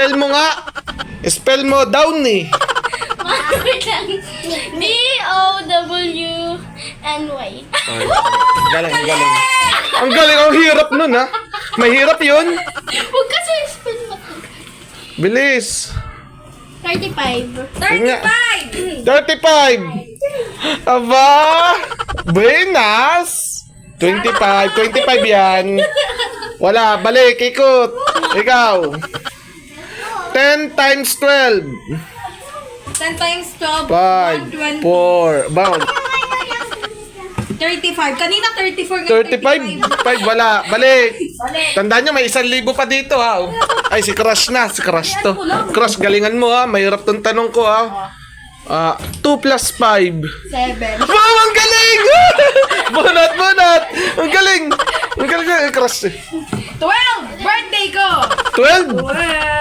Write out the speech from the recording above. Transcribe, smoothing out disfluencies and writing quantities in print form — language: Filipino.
spell mo nga. Spell mo down eh. D-O-W-N-Y. Galing. Ang galing, ang hirap nun ha. Mahirap yun. Huwag kasi spell mo. Bilis. 35. 35. Aba. Buenas. 25 yan. Wala, balik, ikot. Ikaw. 10 times 12. 10 times 12, 5, 120. 4, bound. 35. Kanina 34 ngayon 35? 5, wala. Balik. Tandaan nyo, may 1,000 pa dito ha. Ay, si Crush na. Si Crush to. Crush, galingan mo ha. Mahirap tong tanong ko ha. 2 plus 5. 7. Wow, ang galing! Bunot! Ang galing! Ang galing, Crush. 12! Birthday ko! 12? 12!